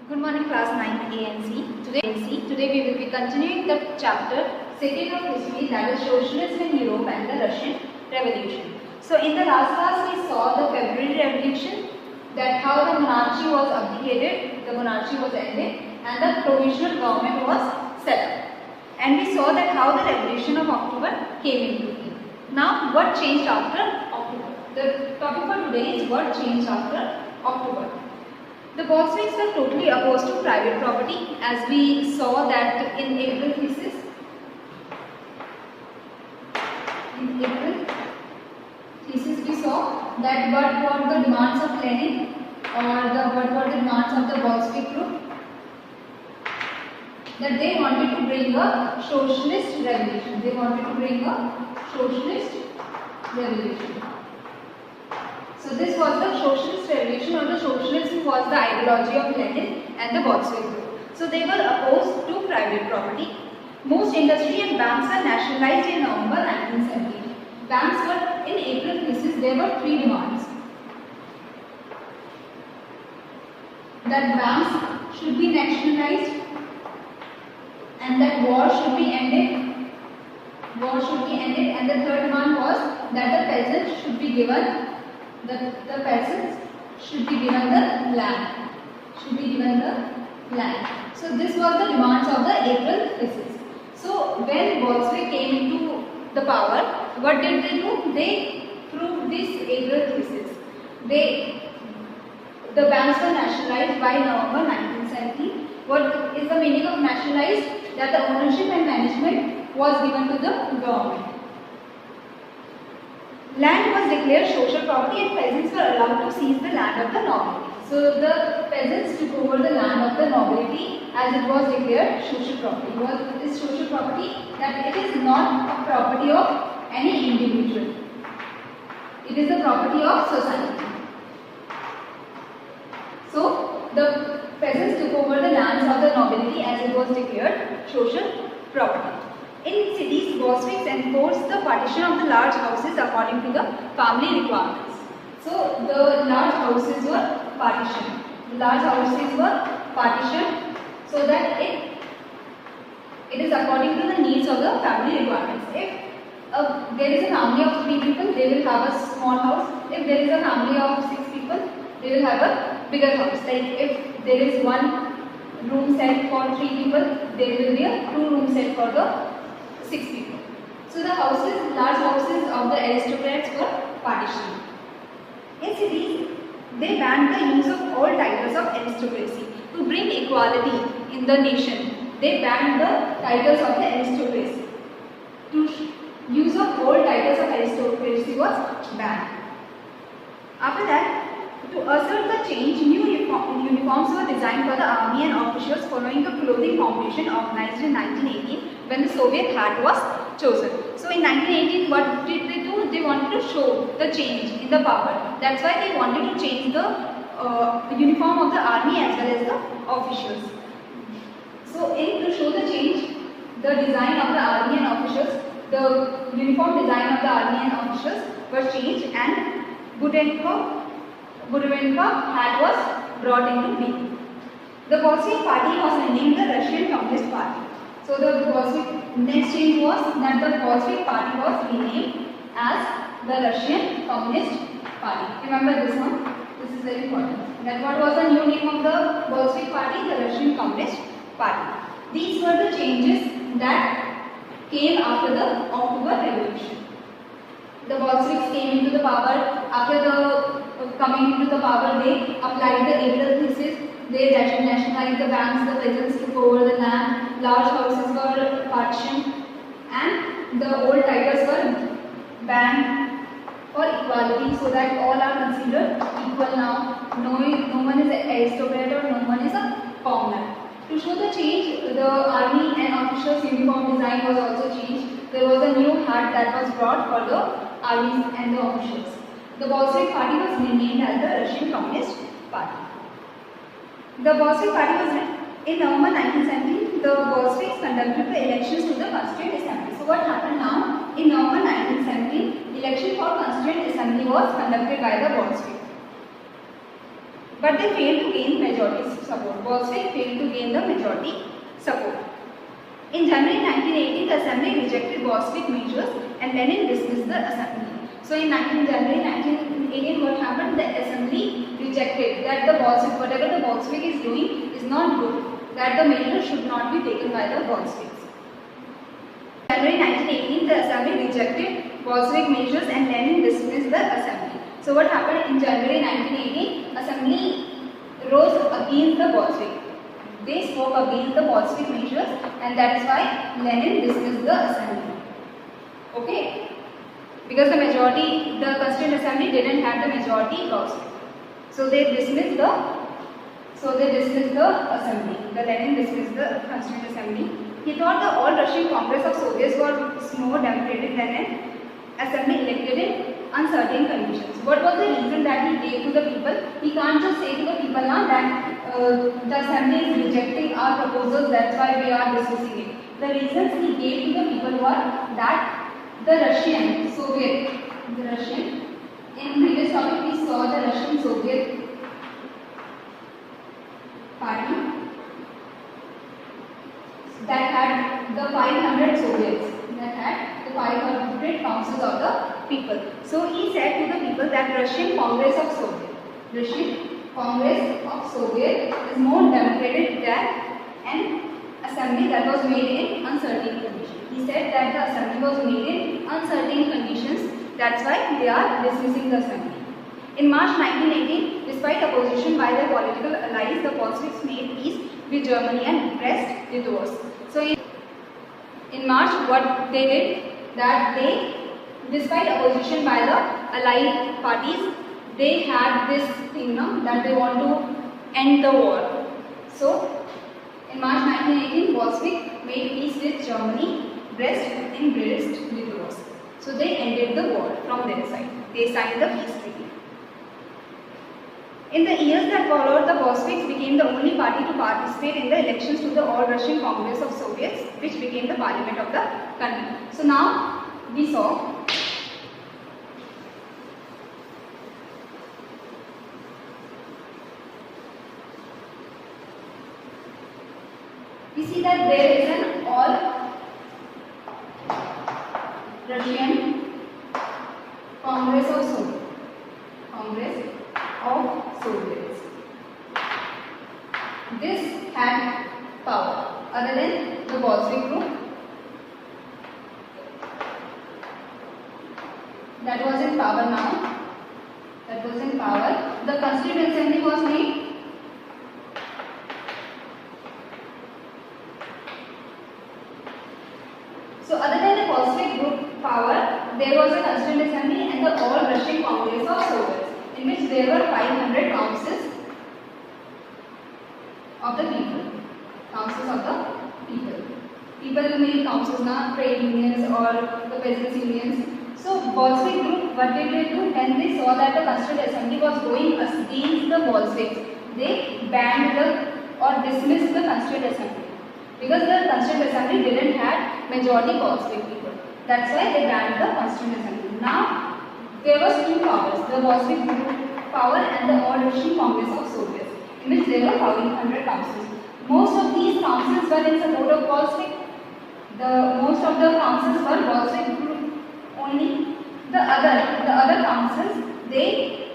Good morning, class 9 A and C. Today we will be continuing the chapter 2nd of history, that is socialism in Europe and the Russian Revolution. So in the last class we saw the February Revolution, that how the monarchy was abdicated, the monarchy was ended and the provisional government was set up. And we saw that how the Revolution of October came into being. Now what changed after October? The topic for today is what changed after October. The Bolsheviks were totally opposed to private property, as we saw that in April thesis. We saw that what were the demands of Lenin, or what were the demands of the Bolshevik group, that they wanted to bring a socialist revolution. They wanted to bring a socialist revolution. So this was the socialist revolution, or the socialism was the ideology of Lenin and the Bolshevik group. So they were opposed to private property. Most industry and banks were nationalized in November 1917. Banks were, in April thesis, there were three demands. That banks should be nationalized and that war should be ended. War should be ended, and the third demand was that the peasants should be given the peasants should be given the land. So this was the demands of the April thesis. So when Bolshevik came into the power, what did they do? They proved this April thesis. The banks were nationalized by November 1917. What is the meaning of nationalized? That the ownership and management was given to the government. Land was declared social property and peasants were allowed to seize the land of the nobility. So the peasants took over the land of the nobility as it was declared social property. What is social property? That it is not a property of any individual. It is the property of society. So the peasants took over the lands of the nobility as it was declared social property. In cities, Bolsheviks enforced the partition of the large houses according to the family requirements. So the large houses were partitioned. So that it is according to the needs of the family requirements. If there is a family of 3 people, they will have a small house. If there is a family of 6 people, they will have a bigger house. Like if there is one room set for 3 people, there will be a 2-room set for the 6 people. So the large houses of the aristocrats were partitioned. In cities, they banned the use of all titles of aristocracy to bring equality in the nation. They banned the titles of the aristocracy. Use of all titles of aristocracy was banned. After that, to assert the change, new uniforms were designed for the army and officials following the clothing competition organized in 1918 when the Soviet hat was chosen. So in 1918, what did they do? They wanted to show the change in the power. That's why they wanted to change the uniform of the army as well as the officials. So to show the change, the design of the army and officials, the uniform design of the army and officials was changed, and Budavenka hat was brought into being. The Bolshevik party was renamed the Russian Communist Party. So the Bolshevik next change was that the Bolshevik party was renamed as the Russian Communist Party. Remember this one? This is very important. That what was the new name of the Bolshevik party? The Russian Communist Party. These were the changes that came after the October Revolution. The Bolsheviks came into the power. After the coming into the power, they applied the April thesis. They nationalized the banks, the peasants took over the land, large houses were partitioned, and the old titles were banned for equality, so that all are considered equal now. No one is an aristocrat or no one is a commoner. To show the change, the army and officers' uniform design was also changed. There was a new hat that was brought for the armies and the officials. The Bolshevik party was renamed as the Russian Communist Party. The Bolshevik party was in November 1917. The Bolsheviks conducted the elections to the Constituent Assembly. So what happened now? In November 1917, election for Constituent Assembly was conducted by the Bolsheviks. But they failed to gain majority support. Bolshevik failed to gain the majority support. In January 1918, the assembly rejected Bolshevik measures and Lenin dismissed the assembly. So in January 1918, what happened? The assembly rejected that the Bolshevik, whatever the Bolshevik is doing is not good, that the measures should not be taken by the Bolsheviks. January 1918, the assembly rejected Bolshevik measures and Lenin dismissed the assembly. So what happened in January 1918? Assembly rose against the Bolshevik. They spoke against the Bolshevik measures, and that is why Lenin dismissed the assembly. Okay? Because the majority, the Constituent Assembly didn't have the majority also. So they dismissed the assembly. The Lenin dismissed the Constituent Assembly. He thought the All Russian Congress of Soviets was more democratic than an assembly elected in uncertain conditions. What was the reason that he gave to the people? He can't just say to the people now that the assembly is rejecting our proposals, that's why we are dismissing it. The reasons he gave to the people were that the Russian, in previous topic we saw the Russian Soviet party that had the 500 Soviets, that had the 500 councils of the people. So he said to the people that Russian Congress of Soviet is more democratic than an assembly that was made in uncertain conditions. He said that the assembly was made in uncertain conditions, that's why they are dismissing the assembly. In March 1918, despite opposition by their political allies, the Bolsheviks made peace with Germany and Brest divorce. So in March, what they did, that they, despite opposition by the allied parties, they had this thing that they want to end the war. So in March 1918, Bolshevik made peace with Germany, Brest and Brest divorce. So they ended the war from their side. They signed the peace treaty. In the years that followed, the Bolsheviks became the only party to participate in the elections to the All Russian Congress of Soviets, which became the parliament of the country. So now we saw that there is an All Russian Congress of Soviets. This had power other than the Bolshevik group that was in power now. That was in power. The Constituent Assembly was made. So other than the Bolshevik group power, there was a Constituent Assembly and the All Russian Congress of Soviets, in which there were 500 councils of the people. Councils of the people. People made councils now, trade unions or the peasants unions. So Bolshevik group, what did they do? When they saw that the Constituent Assembly was going against the Bolsheviks, they banned or dismissed the Constituent Assembly. Because the Constituent Assembly didn't have majority Bolshevik people. That's why they banned the Constituent Assembly. Now, there was two powers, the Bolshevik group power and the All Russian Congress of Soviets, in which there were 500 councils. Most of these councils were in support of Bolshevik. Most of the councils were Bolshevik group only. The other councils, they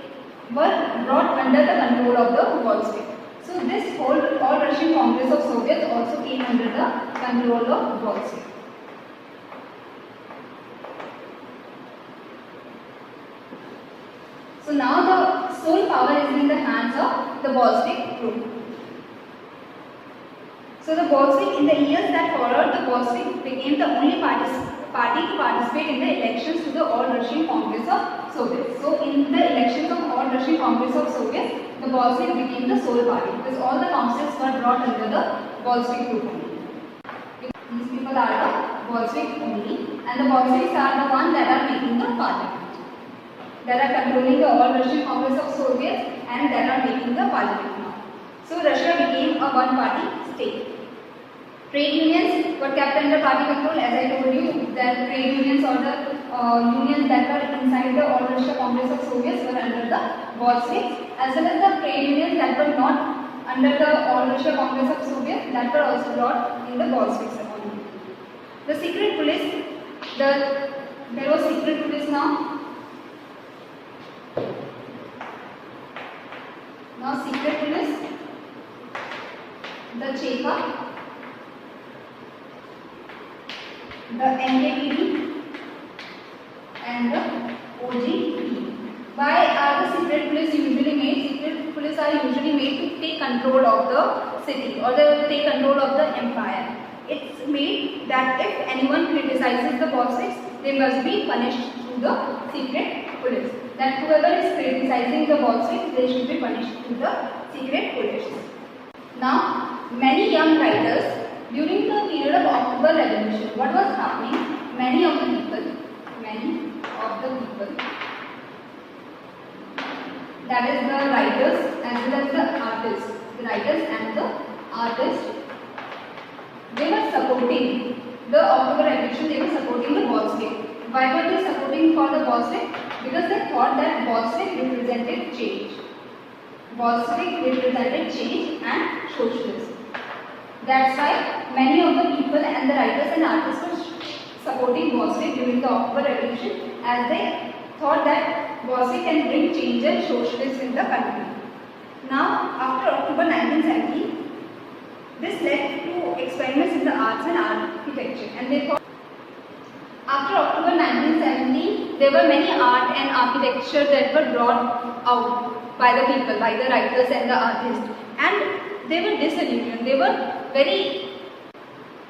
were brought under the control of the Bolshevik. So this whole All Russian Congress of Soviets also came under the control of Bolshevik. So now the sole power is in the hands of the Bolshevik group. So the Bolshevik, in the years that followed, the Bolshevik became the only party to participate in the elections to the All Russian Congress of Soviets. So in the elections of All Russian Congress of Soviets, the Bolshevik became the sole party because all the councils were brought under the Bolshevik group only. These people are the Bolshevik only, and the Bolsheviks are the ones that are making the parliament, that are controlling the All Russian Congress of Soviets and that are making the parliament now. So Russia became a one-party state. Trade unions were kept under party control, as I told you that trade unions or the unions that were inside the All Russia Congress of Soviets were under the Bolsheviks, as well as the trade unions that were not under the All Russia Congress of Soviet, that were also brought in the Bolsheviks only. The secret police, there was secret police now. Now secret police, the Cheka, the NKVD and the OGP. Why are the secret police usually made? Secret police are usually made to take control of the city or they take control of the empire. It's made that if anyone criticizes the Bolsheviks, they must be punished through the secret police. That whoever is criticizing the Bolsheviks, they should be punished through the secret police. Now, many young writers during the period of October Revolution, what was happening? Many of the people, that is the writers as well as the artists, they were supporting the October Revolution, they were supporting the Bolshevik. Why were they supporting for the Bolshevik? Because they thought that Bolshevik represented change. Bolshevik represented change and socialism. That's why many of the people and the writers and artists were supporting Bolshevik during the October Revolution, as they thought that Bolshevik can bring change and socialism in the country. Now, after October 1970, this led to experiments in the arts and architecture, and they thought after October 1970, there were many art and architecture that were brought out by the people, by the writers and the artists, and they were disillusioned. They were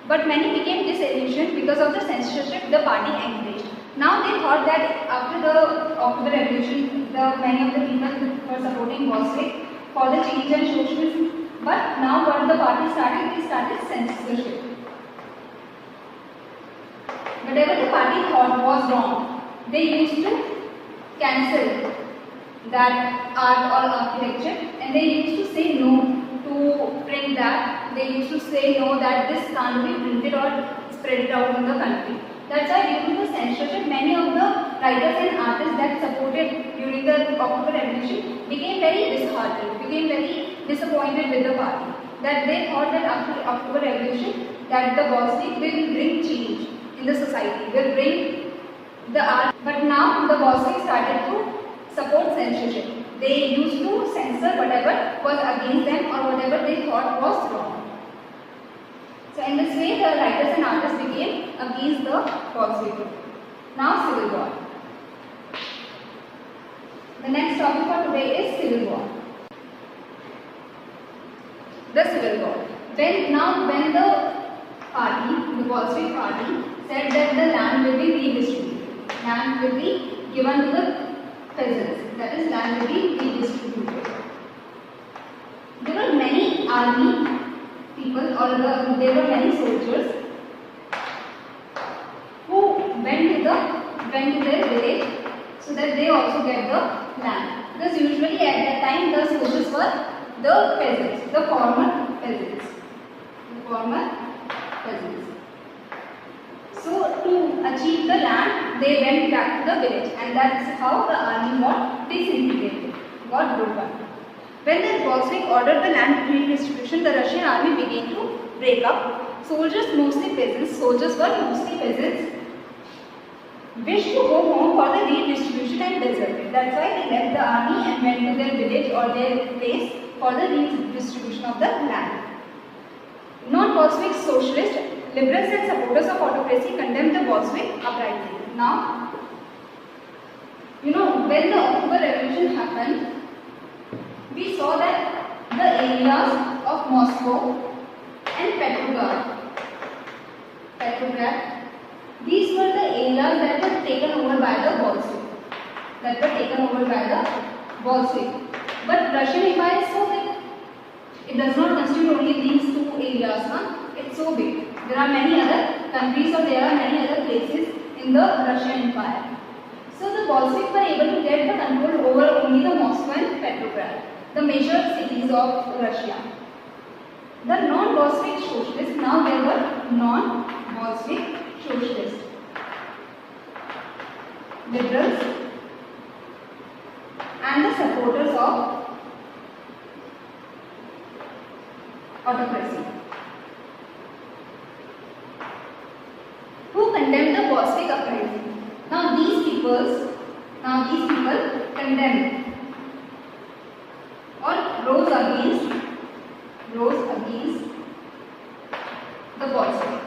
but many became disillusioned because of the censorship the party encouraged. Now they thought that after the October Revolution, many of the people were supporting Bolshevik for the change and socialism. But now what the party started, they started censorship. Whatever the party thought was wrong, they used to cancel that art or architecture, and they used to say no to print that. They used to say no, that this can't be printed or spread it out in the country. That's why due to the censorship, many of the writers and artists that supported during the October Revolution became very disheartened, became very disappointed with the party. That they thought that after October Revolution, that the Bolshevik will bring change in the society, will bring the art. But now the Bolsheviks started to support censorship. They used to censor whatever was against them or whatever they thought was wrong. So in this way, the writers and artists became against the Bolshevik. Now Civil War. The next topic for today is Civil War. The Civil War. When the Bolshevik party said that the land will be redistributed, land will be given to the peasants, that is, land will be redistributed. There were many army people, or there were many soldiers who went to their village so that they also get the land. Because usually at that time the soldiers were the peasants, the former peasants. So to achieve the land, they went back to the village, and that is how the army got disintegrated, got broken. When the Bolshevik ordered the land redistribution, the Russian army began to break up. Soldiers were mostly peasants, wished to go home for the redistribution and deserted. That's why they left the army and went to their village or their place for the redistribution of the land. Non-Bolshevik socialists, liberals and supporters of autocracy condemned the Bolshevik uprising. Now, when the October Revolution happened, we saw that the areas of Moscow and Petrograd, these were the areas that were taken over by the Bolshevik. But Russian Empire is so big. It does not constitute only these two areas. It's so big. There are many other countries or there are many other places in the Russian Empire. So the Bolsheviks were able to get the control over only the Moscow and Petrograd, the major cities of Russia. The non-Bolshevik socialists, now there were non-Bolshevik socialists, liberals and the supporters of autocracy. Who condemned the Bolshevik uprising? Now these people condemned or rose against the Bolshevik.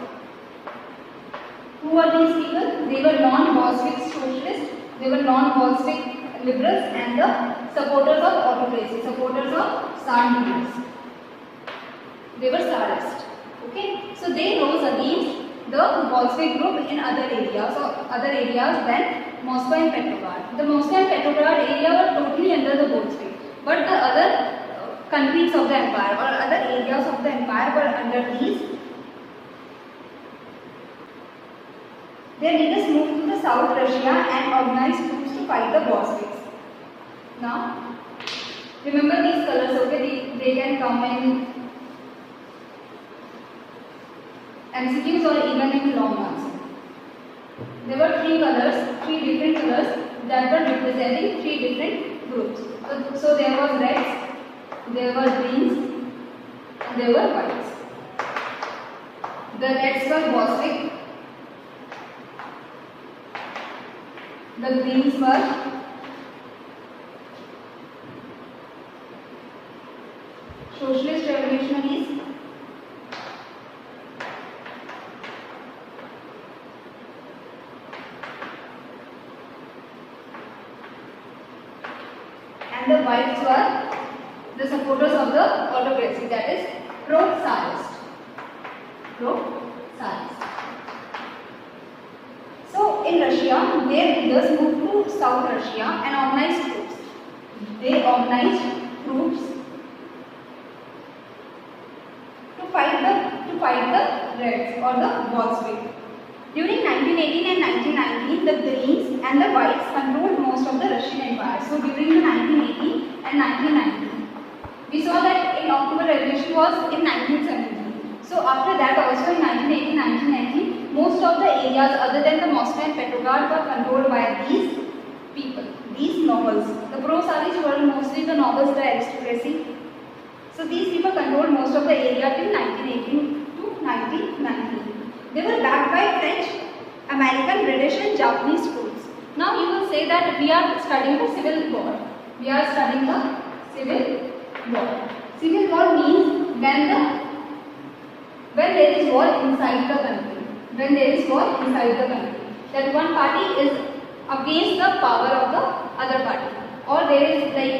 Who were these people? They were non-Bolshevik socialists, they were non-Bolshevik liberals and the supporters of autocracy, supporters of Tsar leaders. They were Tsarists. Okay, so they rose against the Bolshevik group in other areas than Moscow and Petrograd. The Moscow and Petrograd area were totally under the Bolshevik, but the other countries of the empire or other areas of the empire were under these. Their leaders moved to the South Russia and organized troops to fight the Bolsheviks. Now, remember these colors, okay? They can come in MCQs or even in long answers. There were three different colors that were representing three different groups. So there was reds, there were greens, and there were whites. The reds were Bolshevik, the greens were socialist revolutionaries, and the whites were the supporters of the autocracy, that is pro-Tsarist. So in Russia, their leaders moved to South Russia and organized troops. They organized troops to fight the Reds or the Bolshevik. During 1918 and 1919, the Greens and the Whites controlled most of the Russian Empire. So during the 1918 and 1919, we saw that in October Revolution was in 1917. So after that also in 1918-1919, most of the areas other than the Moscow and Petrograd were controlled by these people, these nobles. The pro-Tsarists were mostly the nobles, the aristocracy. So these people controlled most of the area till 1918 to 1919. They were backed by French, American, British and Japanese troops. Now you will say that we are studying the civil war. We are studying the civil war. Civil war means when there is war inside the country. When there is war inside the country. That one party is against the power of the other party. Or there is like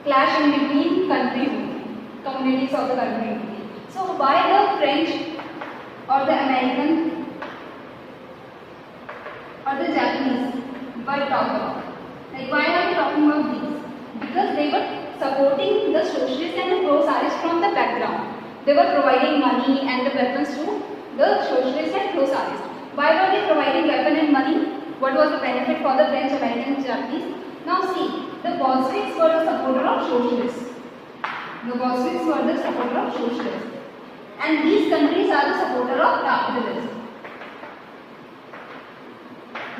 clash in between communities of the country. So why the French or the American or the Japanese were talking about? Like why are we talking about these? Because they were supporting the socialists and the pro-Tsarists from the background. They were providing money and the weapons to the socialists and pro-Tsarists. Why were they providing weapon and money? What was the benefit for the French, American and Japanese? Now see, the Bolsheviks were the supporter of socialists. The Bolsheviks were the supporter of socialists. And these countries are the supporter of capitalism.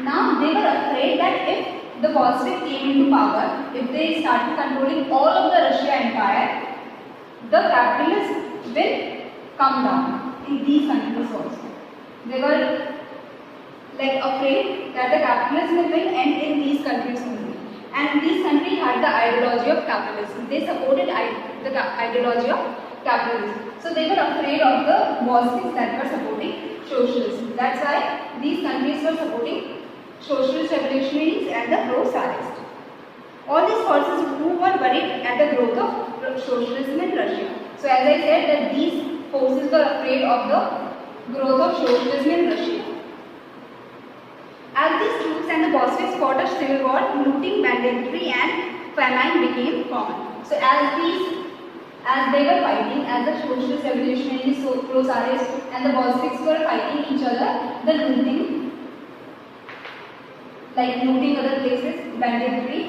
Now they were afraid that if the Bolsheviks came into power, if they started controlling all of the Russian Empire, the capitalism will come down in these countries also. They were like afraid that the capitalism will end in these countries only. And these countries had the ideology of capitalism. They supported the ideology of capitalism. So they were afraid of the Bolsheviks that were supporting socialism. That's why these countries were supporting socialist revolutionaries and the pro-Tsarists. All these forces who were worried at the growth of socialism in Russia. So as I said that these forces were afraid of the growth of socialism in Russia. As these troops and the Bolsheviks fought a civil war, looting, banditry and famine became common. So as they were fighting, as the socialist revolutionaries, pro-Tsarists and the Bolsheviks were fighting each other, the looting, like looting other places, banditry,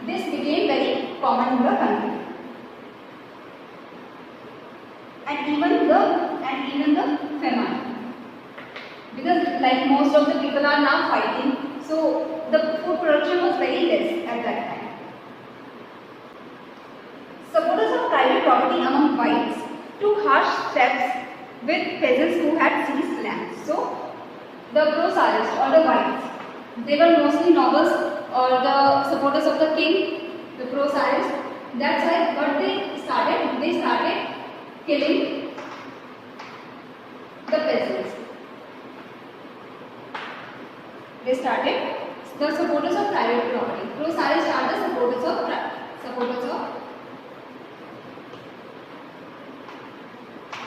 this became very common in the country. And even the famine. Because like most of the people are now fighting, so the food production was very less at that time. private property among whites took harsh steps with peasants who had seized land. So, the pro-Tsarist or the whites, they were mostly nobles or the supporters of the king, the pro-Tsarist. That's why what they started killing the peasants. They started the supporters of private property. Pro-Tsarists are the supporters of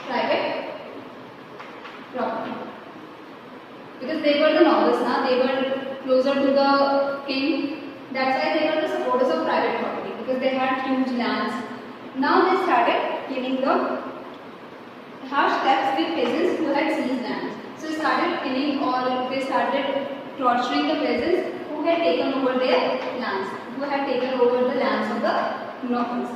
private property. Because they were the nobles now, they were closer to the king. That's why they were the supporters of private property, because they had huge lands. Now they started killing the harsh steps with peasants who had seized lands. So they started killing or they started torturing the peasants who had taken over their lands, who had taken over the lands of the nobles.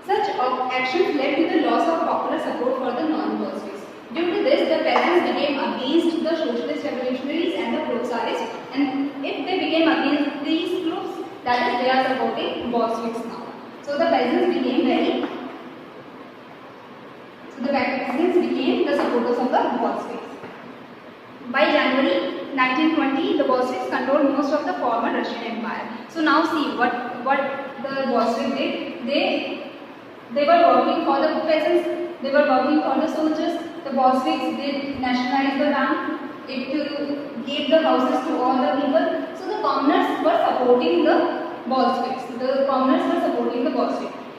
Such actions led to the loss of popular support for the non-Bolsheviks. Due to this, the peasants became against the socialist revolutionaries and the pro-Tsarists, and if they became against these groups, that is, they are supporting Bolsheviks now. So the peasants became the supporters of the Bolsheviks. By January 1920, the Bolsheviks controlled most of the former Russian Empire. So now see what the Bolsheviks did. They were working for the peasants. They were working for the soldiers. The Bolsheviks did nationalize the land. It gave the houses to all the people. So the commoners were supporting the Bolsheviks.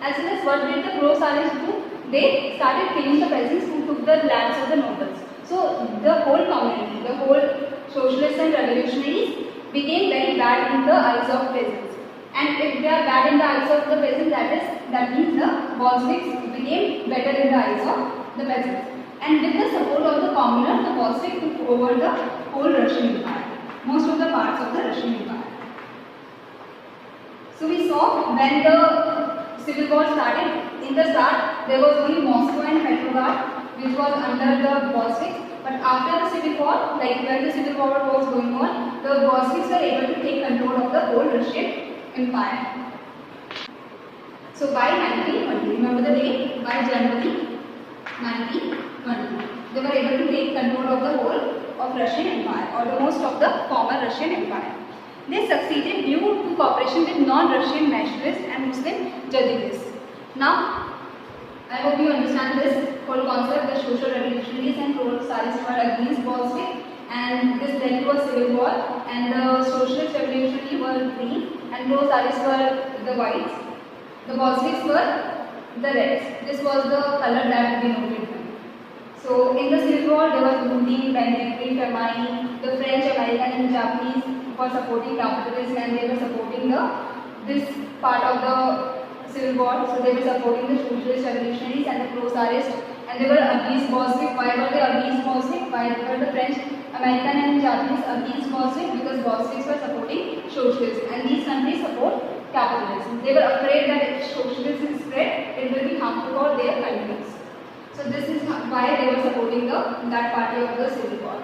As well as what did the pro-Tsarists do? They started killing the peasants who took the lands of the nobles. So the whole community, the whole socialists and revolutionaries became very bad in the eyes of peasants. And if they are bad in the eyes of the peasants, that means the Bolsheviks became better in the eyes of the peasants. And with the support of the commoners, the Bolsheviks took over the whole Russian Empire, most of the parts of the Russian Empire. So we saw when the civil war started. In the start, there was only Moscow and Petrograd, which was under the Bolsheviks. But after the civil war, like when the civil war was going on, the Bolsheviks were able to take control of the whole Russian Empire. So by 1920, remember the date? By January 1920, they were able to take control of the whole of Russian Empire, or the most of the former Russian Empire. They succeeded due to cooperation with non-Russian nationalists and Muslim jihadists. Now, I hope you understand this whole concept. The social revolutionaries and pro-Tsarists were against Bolsheviks, and this led to a civil war. And the socialist revolutionaries were green, and pro-Tsarists were the whites. The Bolsheviks were the reds. This was the color that denoted them. So, in the civil war, there was looting, banditry, famine. The French, American, and Japanese were supporting capitalism, and they were supporting this part of the civil war. So they were supporting the socialist revolutionaries and the pro-Tsarists, and they were against Bolshevik. Why were they against Bolshevik? Why were the French, American and Japanese against Bolshevik? Because Bolsheviks were supporting socialism, and these countries support capitalism. They were afraid that if socialism spread, it will be harmful for their countries. So this is why they were supporting that party of the civil war.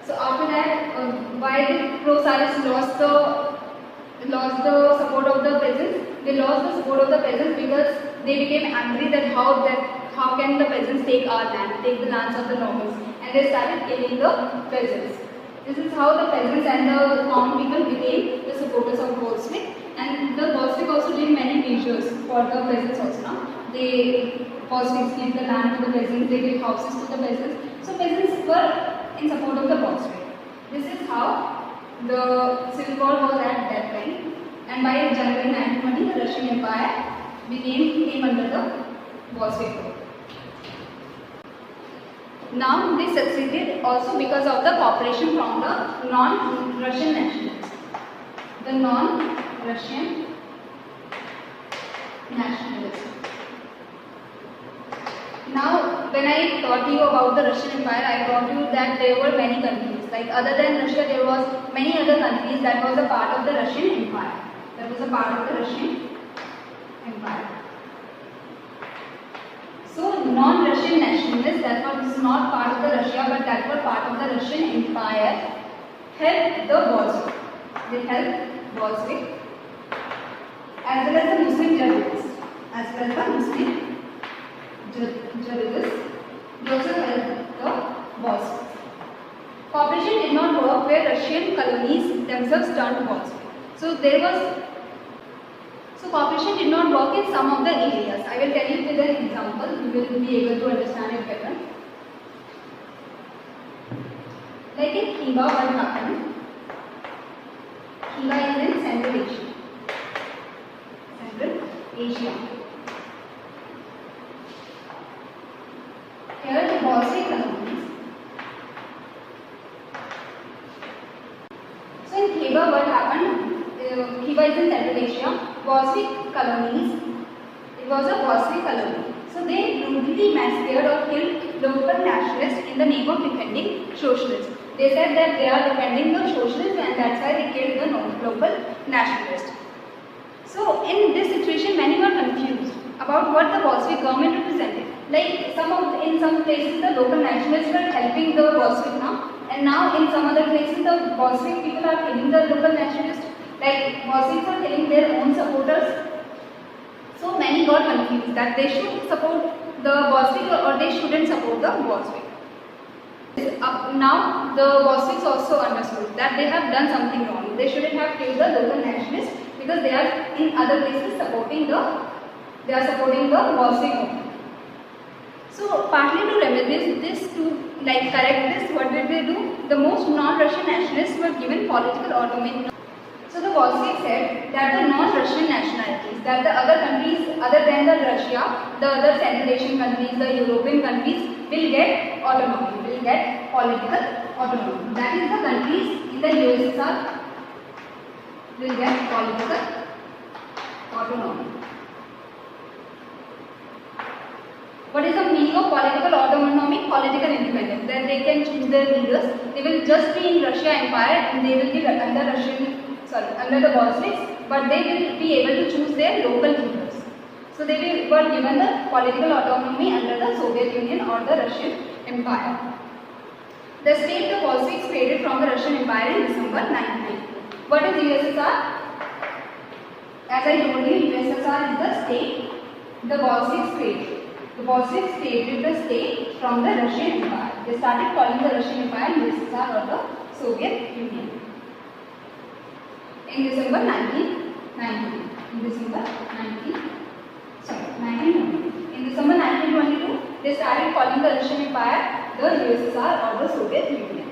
So after that, why the pro-Tsarists lost the support of the peasants? They lost the support of the peasants because they became angry that how can the peasants take our land, take the lands of the nobles, and they started killing the peasants. This is how the peasants and the common people became the supporters of Bolshevik, and the Bolshevik also did many measures for the peasants also. Now Bolsheviks gave the land to the peasants, they gave houses to the peasants. So peasants were in support of the Bolshevik. This is how the civil war was at that time. And by January 1920, the Russian Empire came under the Bolshevik rule. Now they succeeded also because of the cooperation from the non-Russian nationalists. The non-Russian nationalists. Now, when I taught you about the Russian Empire, I taught you that there were many countries. Like other than Russia, there was many other countries that was a part of the Russian Empire. So, non-Russian nationalists that was not part of the Russia, but that were part of the Russian Empire, helped the Bolshevik. They helped Bolshevik as well as the Muslim jihadists. religious. They also helped the Bolsheviks. Cooperation did not work where Russian colonies themselves turned Bolshevik. So cooperation did not work in some of the areas. I will tell you with an example. You will be able to understand it better. Like in Khiva, what happened? Khiva is in Central Asia. Central Asia. Here the Bolshevik colonies. So in Khiva, what happened? Khiva is in Central Asia. Bolshevik colonies. It was a Bolshevik colony. So they brutally massacred or killed local nationalists in the name of defending socialism. They said that they are defending the socialists and that's why they killed the local nationalists. So in this situation, many were confused about what the Bolshevik government represented. Like in some places the local nationalists were helping the Bolshevik now, and now in some other places the Bolshevik people are killing the local nationalists. Like Bolsheviks are killing their own supporters. So many got confused that they should support the Bolshevik or they shouldn't support the Bolshevik. Now the Bolsheviks also understood that they have done something wrong. They shouldn't have killed the local nationalists because they are in other places supporting the Bolshevik movement. So partly to remedy this, to correct this, what did they do? The most non-Russian nationalists were given political autonomy. So the Bolsheviks said that the non-Russian nationalities, that the other countries other than the Russia, the other Central Asian countries, the European countries will get autonomy, will get political autonomy. That is the countries in the USSR will get political autonomy. What is the meaning of political autonomy? Political independence. That they can choose their leaders. They will just be in Russia Empire and they will be under the Bolsheviks, but they will be able to choose their local leaders. So they were given the political autonomy under the Soviet Union or the Russian Empire. The state the Bolsheviks created from the Russian Empire in December 1992. What is USSR? As I told you, USSR is the state the Bolsheviks created. The Bolsheviks created the state from the Russian Empire. They started calling the Russian Empire USSR or the Soviet Union. In December 1922. In December 1922, they started calling the Russian Empire the USSR or the Soviet Union.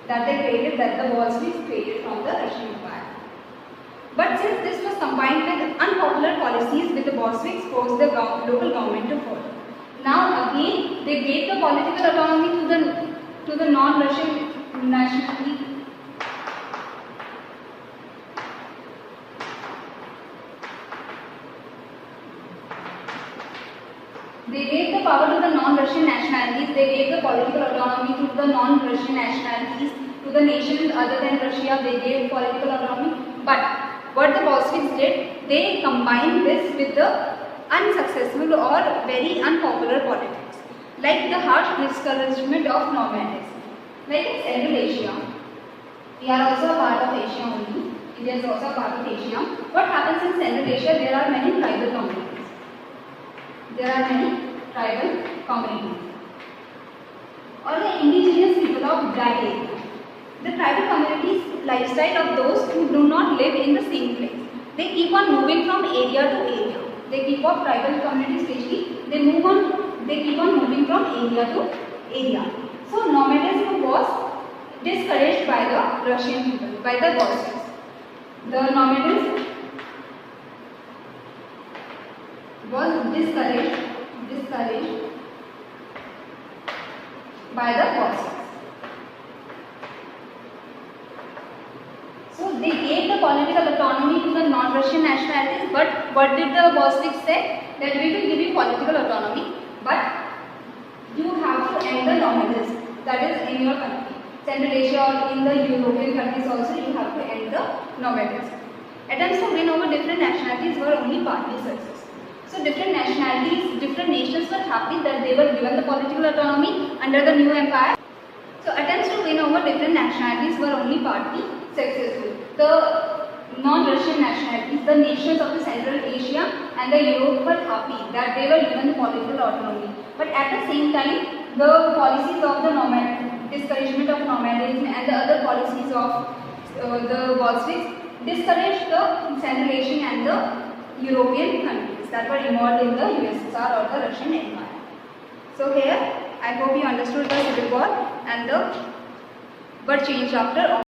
That the Bolsheviks created from the Russian Empire. But since this was combined with unpopular policies with the Bolsheviks forced the local government to follow. Now again, they gave the political autonomy to the non-Russian nationality. They gave the power to the non-Russian nationalities, they gave the political autonomy to the non-Russian nationalities, to the nations other than Russia, they gave political autonomy. But what the Bolsheviks did, they combined this with the unsuccessful or very unpopular politics, like the harsh discouragement of nomadism. Like in Central Asia, we are also a part of Asia only, India is also a part of Asia. What happens in Central Asia, there are many tribal communities. Or the indigenous people of that area. The tribal communities lifestyle of those who do not live in the same place. They keep on moving from area to area. They keep on tribal communities especially. They keep on moving from area to area. So nomadism was discouraged by the Russian people, by the Bolsheviks. The nomadism was discouraged by the Bolsheviks. So they gave the political autonomy to the non-Russian nationalities, but what did the Bolsheviks say? That we will give you political autonomy, but you have to end the nomadism. That is in your country. Central Asia or in the European countries also you have to end the nomadism. Attempts to win over different nationalities were only partly success. So different nationalities, different nations were happy that they were given the political autonomy under the new empire. So attempts to win over different nationalities were only partly successful. The non-Russian nationalities, the nations of the Central Asia and the Europe were happy that they were given political autonomy. But at the same time, the policies of the discouragement of nomadism and the other policies of the Bolsheviks discouraged the Central Asian and the European countries that were involved in the USSR or the Russian Empire. So here, I hope you understood the civil war and the were changed after